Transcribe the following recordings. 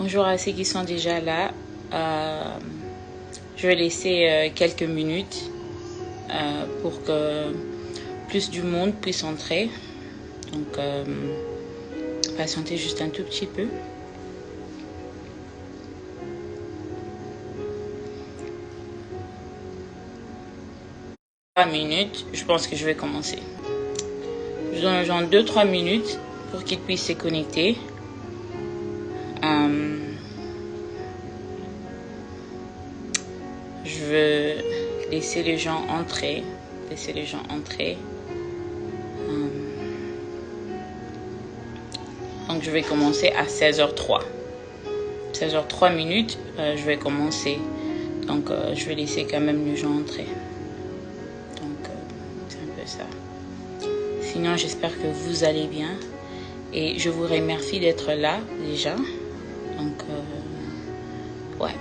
bonjour à ceux qui sont déjà là. Je vais laisser quelques minutes pour que plus du monde puisse entrer. Donc, patientez juste un tout petit peu. Minutes, je pense que je vais commencer. Je donne aux gens 2-3 minutes pour qu'ils puissent se connecter. Je veux laisser les gens entrer. Donc je vais commencer à 16h03. 16h03 minutes, je vais commencer. Donc je vais laisser quand même les gens entrer. C'est un peu ça. Sinon, j'espère que vous allez bien. Et je vous remercie d'être là déjà. Donc, ouais.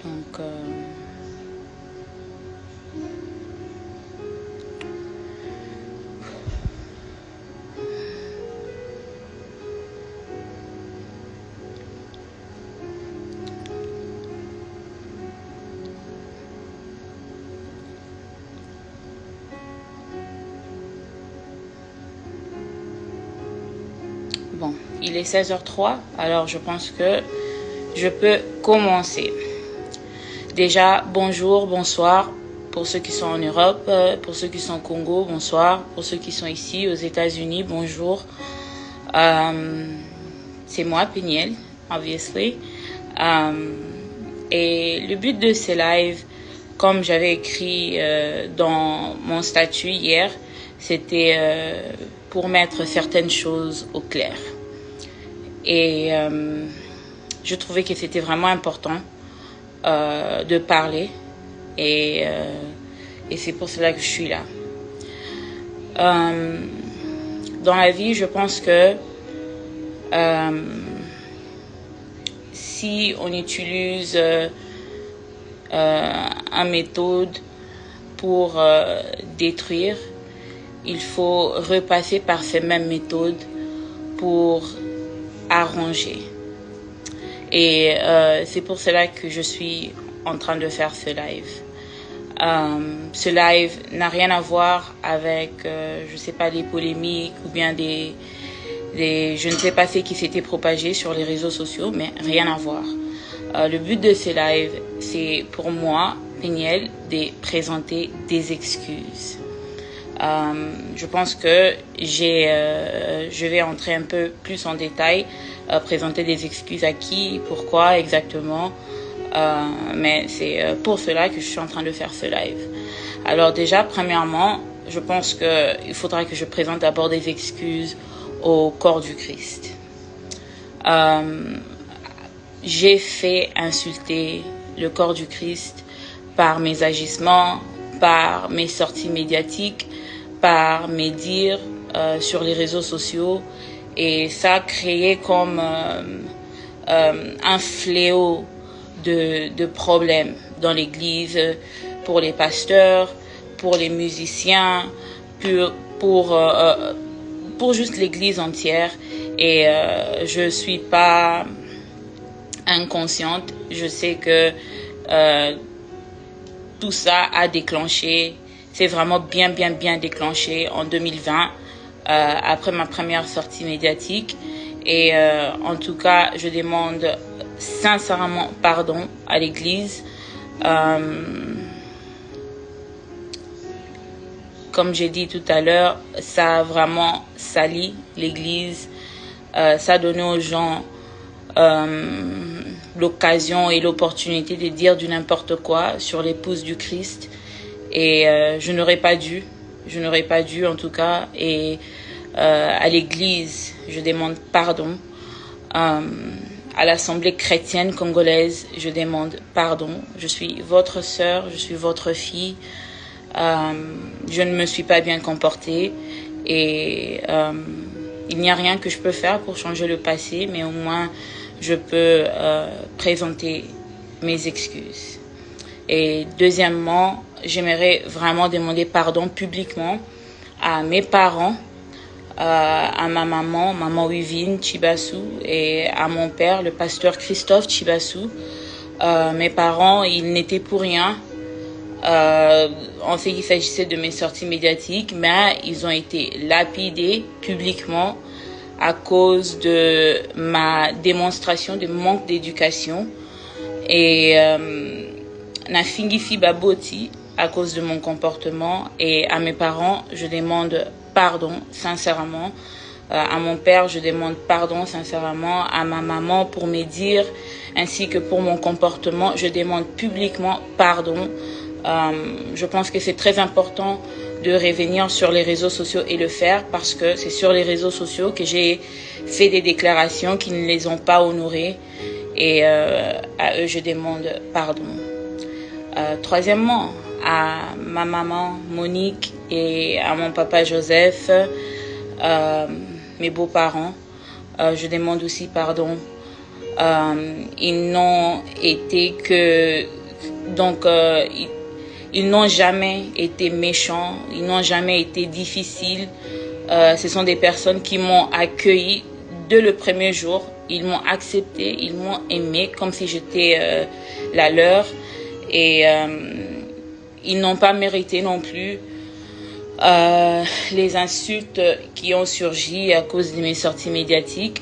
Donc, bon, il est 16h03, alors je pense que je peux commencer. Déjà, bonjour, bonsoir pour ceux qui sont en Europe, pour ceux qui sont au Congo, bonsoir. Pour ceux qui sont ici aux États-Unis, bonjour. C'est moi, Peniel, obviously. Et le but de ces lives, comme j'avais écrit dans mon statut hier, c'était pour mettre certaines choses au clair. Et je trouvais que c'était vraiment important de parler. Et c'est pour cela que je suis là. Dans la vie, je pense que si on utilise une méthode pour détruire, il faut repasser par ces mêmes méthodes pour arranger. Et c'est pour cela que je suis en train de faire ce live. Ce live n'a rien à voir avec, je sais pas, des polémiques ou bien je ne sais pas ce qui s'était propagé sur les réseaux sociaux, mais rien à voir. Le but de ce live, c'est pour moi, Peniel, de présenter des excuses. Je pense que je vais entrer un peu plus en détail, présenter des excuses à qui, pourquoi exactement. Mais c'est pour cela que je suis en train de faire ce live. Alors déjà, premièrement, je pense qu'il faudra que je présente d'abord des excuses au corps du Christ. J'ai fait insulter le corps du Christ par mes agissements, par mes sorties médiatiques, par mes dires sur les réseaux sociaux. Et ça a créé comme un fléau de problèmes dans l'église, pour les pasteurs, pour les musiciens, pour juste l'église entière. Et je suis pas inconsciente. Je sais que tout ça a déclenché, c'est vraiment bien déclenché en 2020, après ma première sortie médiatique. Et en tout cas, je demande sincèrement pardon à l'église. Comme j'ai dit tout à l'heure, ça a vraiment sali l'église. Ça a donné aux gens l'occasion et l'opportunité de dire du n'importe quoi sur l'épouse du Christ. Et je n'aurais pas dû en tout cas. Et à l'église, je demande pardon. À l'Assemblée chrétienne congolaise, je demande pardon. Je suis votre sœur, je suis votre fille. Je ne me suis pas bien comportée et il n'y a rien que je peux faire pour changer le passé, mais au moins je peux présenter mes excuses. Et deuxièmement, j'aimerais vraiment demander pardon publiquement à mes parents, à ma maman, maman Wivine Chibasu, et à mon père, le pasteur Christophe Chibasu. Mes parents, ils n'étaient pour rien en ce qu'il s'agissait de mes sorties médiatiques, mais ils ont été lapidés publiquement à cause de ma démonstration de manque d'éducation et na fingifi baboti à cause de mon comportement. Et à mes parents, je demande pardon sincèrement. À mon père, je demande pardon sincèrement. À ma maman pour mes dires ainsi que pour mon comportement, je demande publiquement pardon. Je pense que c'est très important de revenir sur les réseaux sociaux et le faire, parce que c'est sur les réseaux sociaux que j'ai fait des déclarations qui ne les ont pas honorées, et à eux je demande pardon. Troisièmement, à ma maman Monique et à mon papa Joseph, mes beaux-parents, je demande aussi pardon. Ils n'ont été que ils n'ont jamais été méchants, ils n'ont jamais été difficiles. Ce sont des personnes qui m'ont accueilli dès le premier jour. Ils m'ont accepté, ils m'ont aimé comme si j'étais la leur. Et ils n'ont pas mérité non plus les insultes qui ont surgi à cause de mes sorties médiatiques.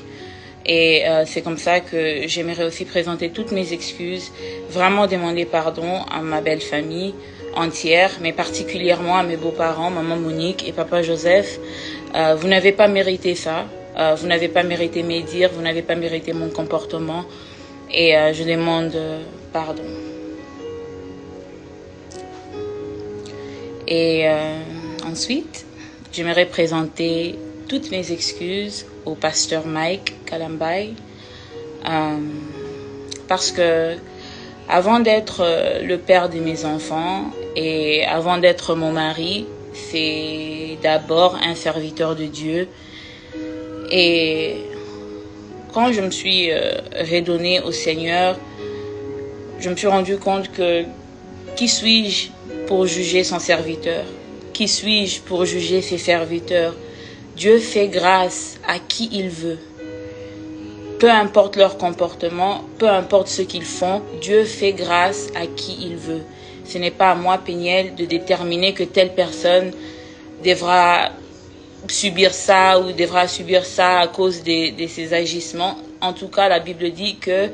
Et c'est comme ça que j'aimerais aussi présenter toutes mes excuses, vraiment demander pardon à ma belle famille entière, mais particulièrement à mes beaux-parents, maman Monique et papa Joseph. Vous n'avez pas mérité ça, vous n'avez pas mérité mes dires, vous n'avez pas mérité mon comportement, et je demande pardon. Et ensuite, j'aimerais présenter toutes mes excuses au pasteur Mike Kalambay, parce que avant d'être le père de mes enfants et avant d'être mon mari, c'est d'abord un serviteur de Dieu. Et quand je me suis redonnée au Seigneur, je me suis rendu compte que qui suis-je pour juger son serviteur? Qui suis-je pour juger ses serviteurs? Dieu fait grâce à qui il veut. Peu importe leur comportement, peu importe ce qu'ils font, Dieu fait grâce à qui il veut. Ce n'est pas à moi, Péniel, de déterminer que telle personne devra subir ça ou devra subir ça à cause de ses agissements. En tout cas, la Bible dit que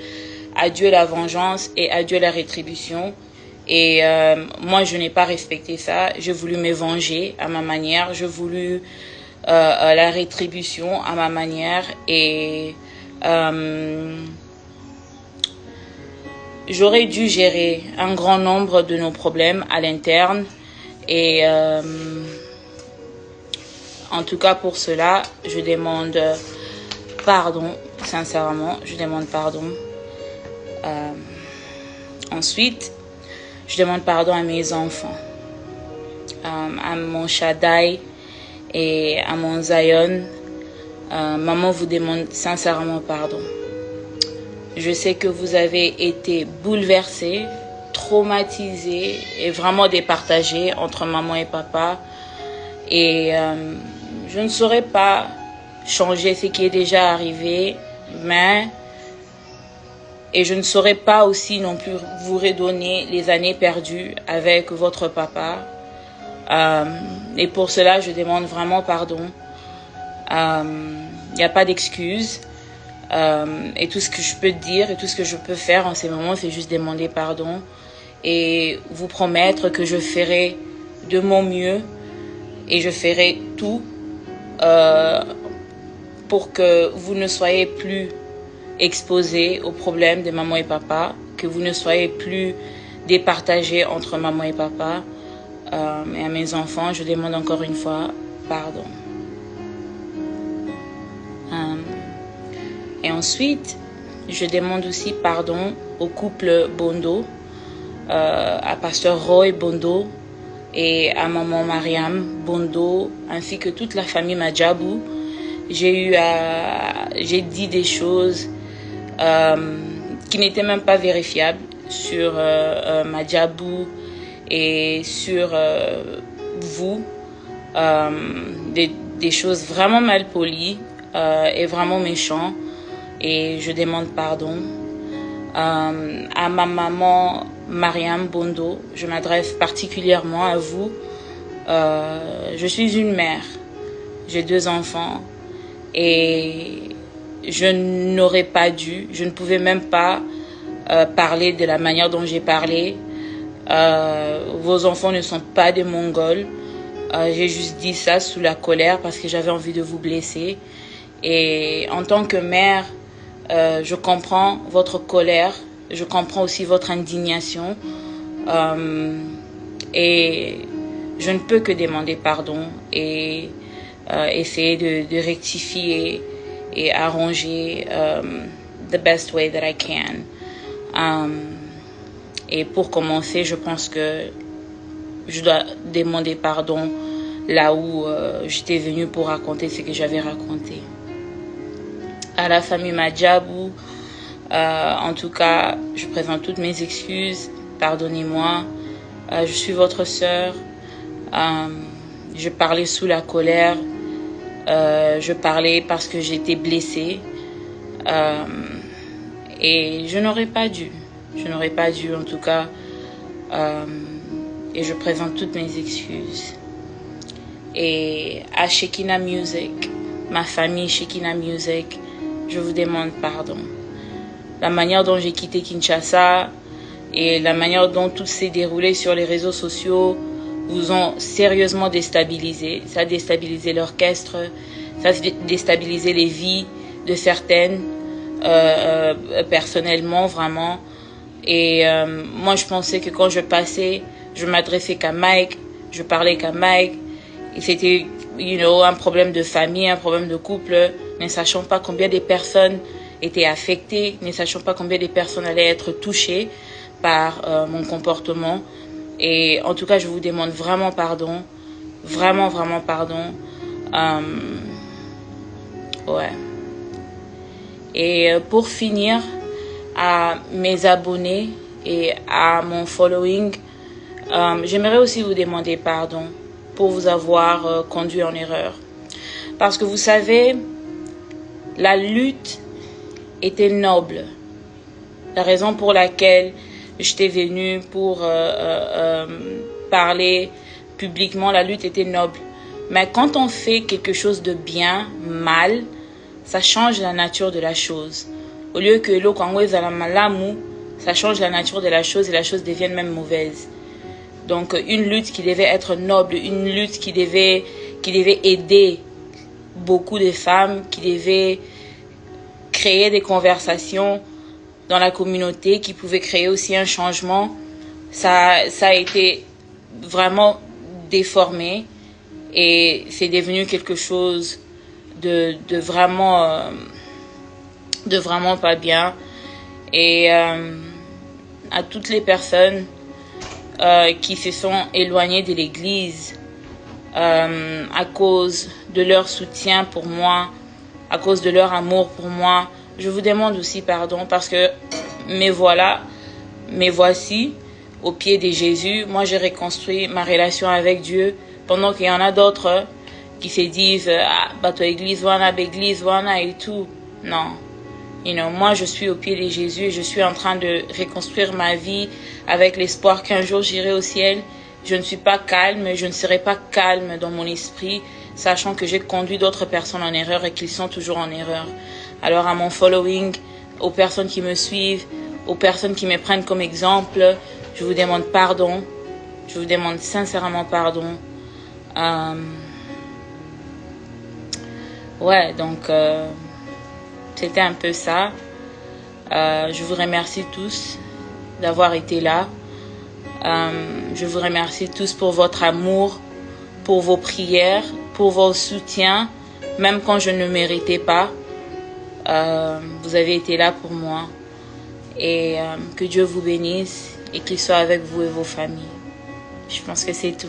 à Dieu la vengeance et à Dieu la rétribution. Et moi, je n'ai pas respecté ça. J'ai voulu me venger à ma manière. J'ai voulu la rétribution à ma manière. Et j'aurais dû gérer un grand nombre de nos problèmes à l'interne. Et en tout cas, pour cela, je demande pardon, sincèrement. Je demande pardon. Ensuite, je demande pardon à mes enfants, à mon Shaddai et à mon Zion. Maman vous demande sincèrement pardon. Je sais que vous avez été bouleversés, traumatisés et vraiment départagés entre maman et papa. Et je ne saurais pas changer ce qui est déjà arrivé, et je ne saurais pas aussi non plus vous redonner les années perdues avec votre papa. Et pour cela, je demande vraiment pardon. Il n'y a pas d'excuse. Et tout ce que je peux dire et tout ce que je peux faire en ces moments, c'est juste demander pardon et vous promettre que je ferai de mon mieux et je ferai tout pour que vous ne soyez plus exposés aux problèmes de maman et papa, que vous ne soyez plus départagés entre maman et papa. Et à mes enfants, je demande encore une fois pardon. Et ensuite, je demande aussi pardon au couple Bondo, à pasteur Roy Bondo et à maman Mariam Bondo, ainsi que toute la famille Madjabou. J'ai dit des choses qui n'étaient même pas vérifiables. sur Madjabou et sur vous, des choses vraiment mal polies et vraiment méchantes, et je demande pardon. À ma maman Mariam Bondo, je m'adresse particulièrement à vous. Je suis une mère, j'ai 2 enfants et je n'aurais pas dû, je ne pouvais même pas parler de la manière dont j'ai parlé. Vos enfants ne sont pas des Mongols. J'ai juste dit ça sous la colère parce que j'avais envie de vous blesser. Et en tant que mère, je comprends votre colère, je comprends aussi votre indignation. Et je ne peux que demander pardon et essayer de rectifier et arranger the best way that I can. Et pour commencer, je pense que je dois demander pardon là où j'étais venue pour raconter ce que j'avais raconté. À la famille Madjabou, en tout cas, je présente toutes mes excuses. Pardonnez-moi. Je suis votre sœur. Je parlais sous la colère. Je parlais parce que j'étais blessée. Et je n'aurais pas dû. Je n'aurais pas dû, en tout cas. Et je présente toutes mes excuses. Et à Shekina Music, ma famille Shekina Music, je vous demande pardon. La manière dont j'ai quitté Kinshasa et la manière dont tout s'est déroulé sur les réseaux sociaux vous ont sérieusement déstabilisé. Ça a déstabilisé l'orchestre, ça a déstabilisé les vies de certaines, personnellement, vraiment. Et moi, je pensais que quand je passais, je m'adressais qu'à Mike, je parlais qu'à Mike. Et c'était, un problème de famille, un problème de couple, ne sachant pas combien de personnes étaient affectées, ne sachant pas combien de personnes allaient être touchées par mon comportement. Et en tout cas, je vous demande vraiment pardon. Vraiment, vraiment pardon. Ouais. Et pour finir, à mes abonnés et à mon following, j'aimerais aussi vous demander pardon pour vous avoir conduit en erreur. Parce que vous savez, la lutte était noble. La raison pour laquelle j'étais venue pour parler publiquement, la lutte était noble. Mais quand on fait quelque chose de bien, mal, ça change la nature de la chose. Au lieu que l'eau la malamu, ça change la nature de la chose et la chose devient même mauvaise. Donc une lutte qui devait être noble, une lutte qui devait aider beaucoup de femmes, qui devait créer des conversations dans la communauté, qui pouvait créer aussi un changement, ça a été vraiment déformé et c'est devenu quelque chose de vraiment pas bien. Et à toutes les personnes qui se sont éloignées de l'église à cause de leur soutien pour moi, à cause de leur amour pour moi, je vous demande aussi pardon parce que me voici au pied de Jésus. Moi, j'ai reconstruit ma relation avec Dieu pendant qu'il y en a d'autres qui se disent bateau église wana et tout. Non. Moi, je suis au pied de Jésus et je suis en train de reconstruire ma vie avec l'espoir qu'un jour j'irai au ciel. Je ne suis pas calme, je ne serai pas calme dans mon esprit, sachant que j'ai conduit d'autres personnes en erreur et qu'ils sont toujours en erreur. Alors à mon following, aux personnes qui me suivent, aux personnes qui me prennent comme exemple, je vous demande pardon. Je vous demande sincèrement pardon. Ouais, donc c'était un peu ça. Je vous remercie tous d'avoir été là. Je vous remercie tous pour votre amour, pour vos prières, pour vos soutiens, même quand je ne méritais pas. Vous avez été là pour moi. Et que Dieu vous bénisse et qu'il soit avec vous et vos familles. Je pense que c'est tout.